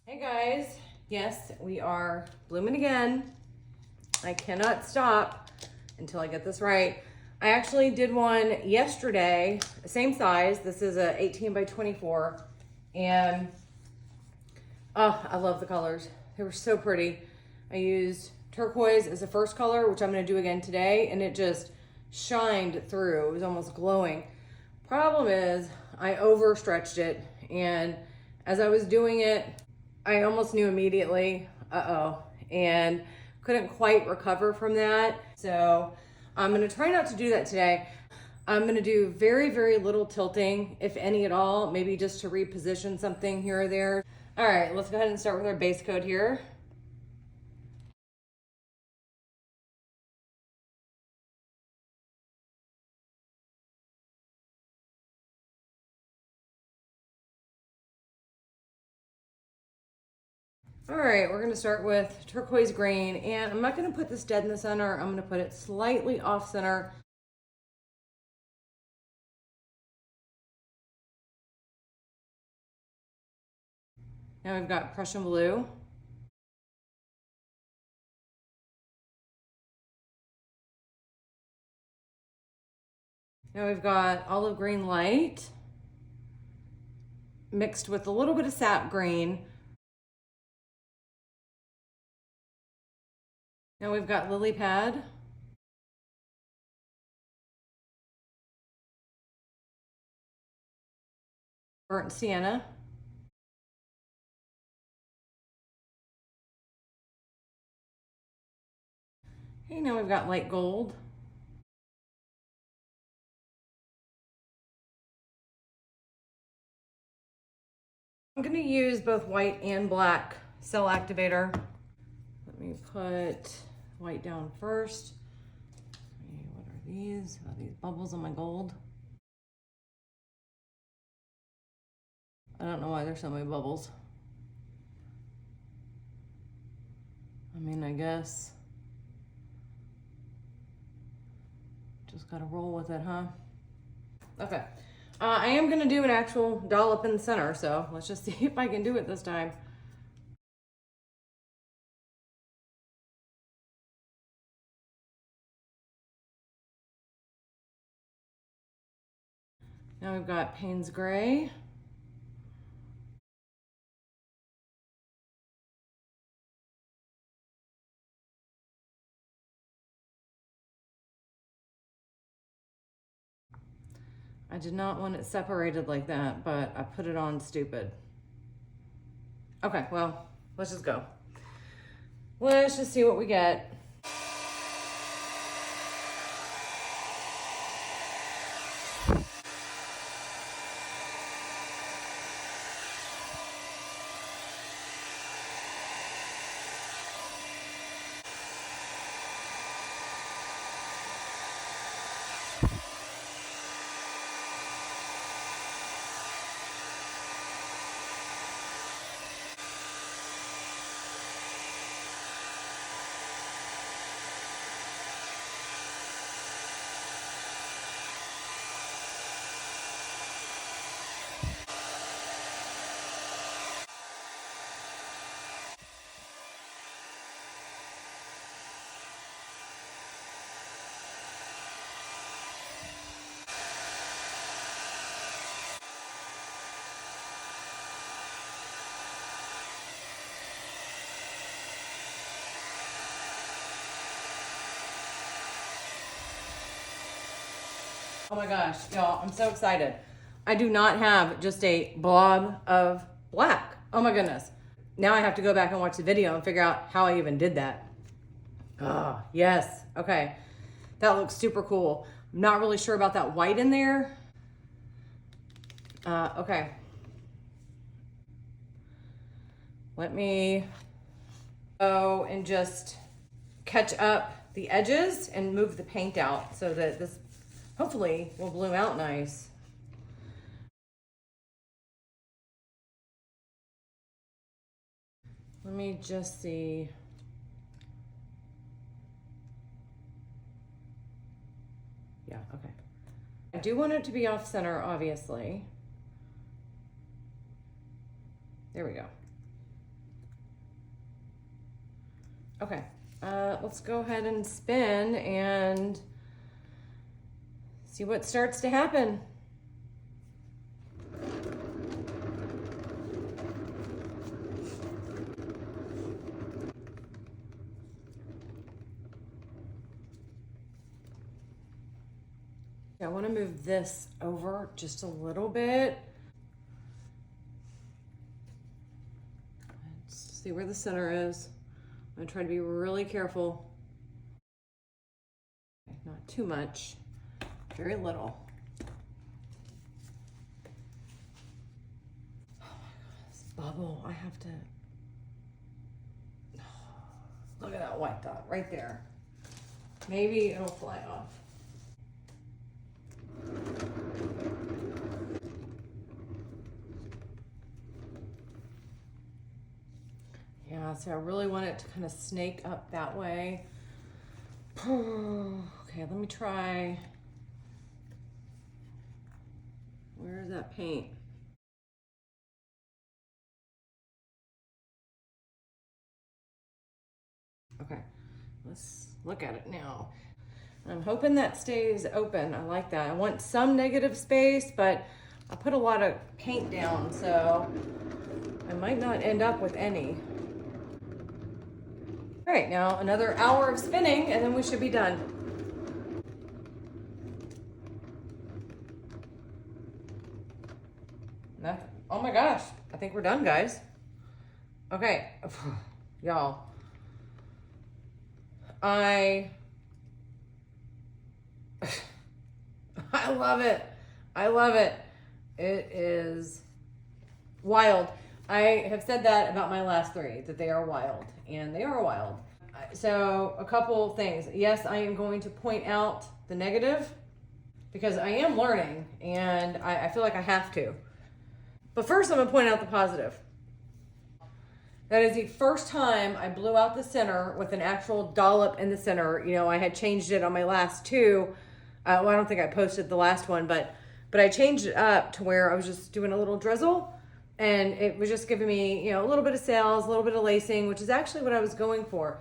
Hey guys, yes, we are blooming again. I cannot stop until I get this right. I actually did one yesterday, same size. This is a 18 by 24, and oh, I love the colors. They were so pretty. I used turquoise as the first color, which I'm gonna do again today, and it just shined through. It was almost glowing. Problem is, I overstretched it, and as I was doing it, I almost knew immediately, and couldn't quite recover from that. So I'm gonna try not to do that today. I'm gonna do very, very little tilting, if any at all, maybe just to reposition something here or there. All right, let's go ahead and start with our base coat here. All right, we're gonna start with turquoise green, and I'm not gonna put this dead in the center. I'm gonna put it slightly off center. Now we've got Prussian blue. Now we've got olive green light mixed with a little bit of sap green. Now we've got lily pad. Burnt sienna. Okay, now we've got light gold. I'm gonna use both white and black cell activator. Let me put white down first. What are these? Oh, these bubbles on my gold. I don't know why there's so many bubbles. I mean, I guess just gotta roll with it, huh? Okay. I am gonna do an actual dollop in the center, so let's just see if I can do it this time. Now we've got Paynes gray. I did not want it separated like that, but I put it on stupid. Okay, well, let's just go. Let's just see what we get. Oh my gosh, y'all, I'm so excited. I do not have just a blob of black. Oh my goodness. Now I have to go back and watch the video and figure out how I even did that. Oh, yes. Okay. That looks super cool. I'm not really sure about that white in there. Okay. Let me go and just catch up the edges and move the paint out so that this hopefully will bloom out nice. Let me just see. Yeah, okay. I do want it to be off center, obviously. There we go. Okay, let's go ahead and spin and see what starts to happen. I want to move this over just a little bit. Let's see where the center is. I'm going to try to be really careful. Not too much, very little. Oh my God, this bubble, I have to, look at that white dot right there. Maybe it'll fly off. Yeah, so I really want it to kind of snake up that way. Okay, let me try. Where is that paint? Okay, let's look at it now. I'm hoping that stays open. I like that. I want some negative space, but I put a lot of paint down, so I might not end up with any. All right, now another hour of spinning and then we should be done. Oh my gosh, I think we're done, guys. Okay, y'all. I love it. I love it. It is wild. I have said that about my last three, that they are wild, and they are wild. So a couple things. Yes, I am going to point out the negative because I am learning and I feel like I have to. But first I'm gonna point out the positive. That is the first time I blew out the center with an actual dollop in the center. You know, I had changed it on my last two. Well, I don't think I posted the last one, but I changed it up to where I was just doing a little drizzle. And it was just giving me, you know, a little bit of sails, a little bit of lacing, which is actually what I was going for.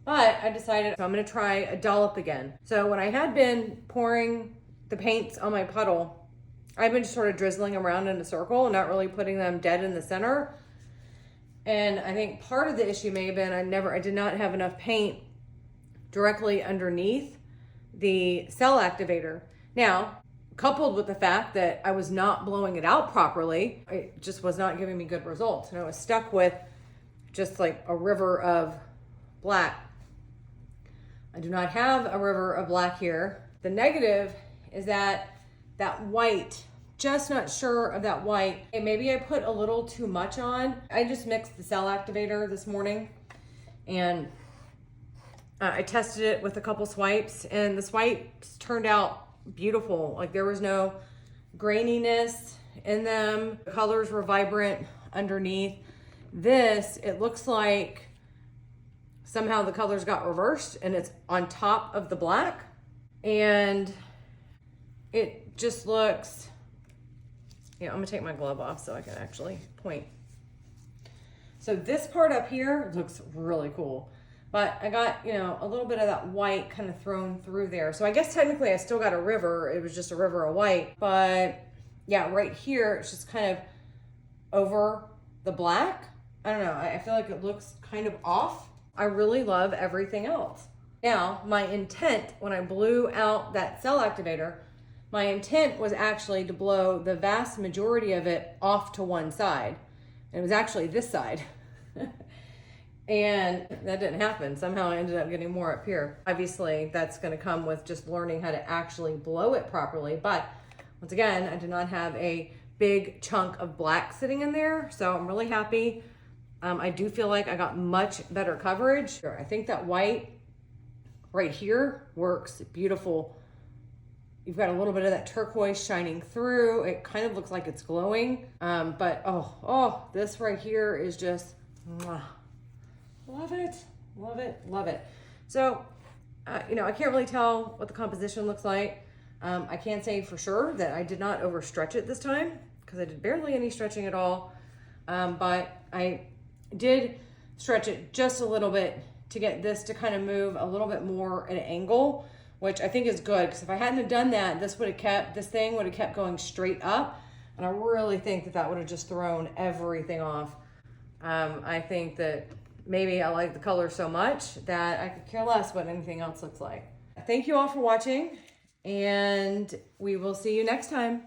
But I decided, so I'm gonna try a dollop again. So when I had been pouring the paints on my puddle, I've been just sort of drizzling around in a circle, not really putting them dead in the center. And I think part of the issue may have been I did not have enough paint directly underneath the cell activator. Now, coupled with the fact that I was not blowing it out properly, it just was not giving me good results. And I was stuck with just like a river of black. I do not have a river of black here. The negative is that white, just not sure of that white. And maybe I put a little too much on. I just mixed the cell activator this morning and I tested it with a couple swipes and the swipes turned out beautiful. Like there was no graininess in them. The colors were vibrant underneath. This, it looks like somehow the colors got reversed and it's on top of the black. And it just looks, yeah, I'm gonna take my glove off so I can actually point. So this part up here looks really cool. But I got, you know, a little bit of that white kind of thrown through there. So I guess technically I still got a river. It was just a river of white. But yeah, right here, it's just kind of over the black. I don't know. I feel like it looks kind of off. I really love everything else. Now, my intent when I blew out that cell activator, my intent was actually to blow the vast majority of it off to one side. And it was actually this side. And that didn't happen. Somehow I ended up getting more up here. Obviously, that's gonna come with just learning how to actually blow it properly. But once again, I did not have a big chunk of black sitting in there. So I'm really happy. I do feel like I got much better coverage. I think that white right here works beautiful. You've got a little bit of that turquoise shining through. It kind of looks like it's glowing. But oh, this right here is just, mwah. Love it, love it, love it. So, you know, I can't really tell what the composition looks like. I can say for sure that I did not overstretch it this time because I did barely any stretching at all. But I did stretch it just a little bit to get this to kind of move a little bit more at an angle, which I think is good, because if I hadn't have done that, this thing would have kept going straight up, and I really think that that would have just thrown everything off. I think that maybe I like the color so much that I could care less what anything else looks like. Thank you all for watching, and we will see you next time.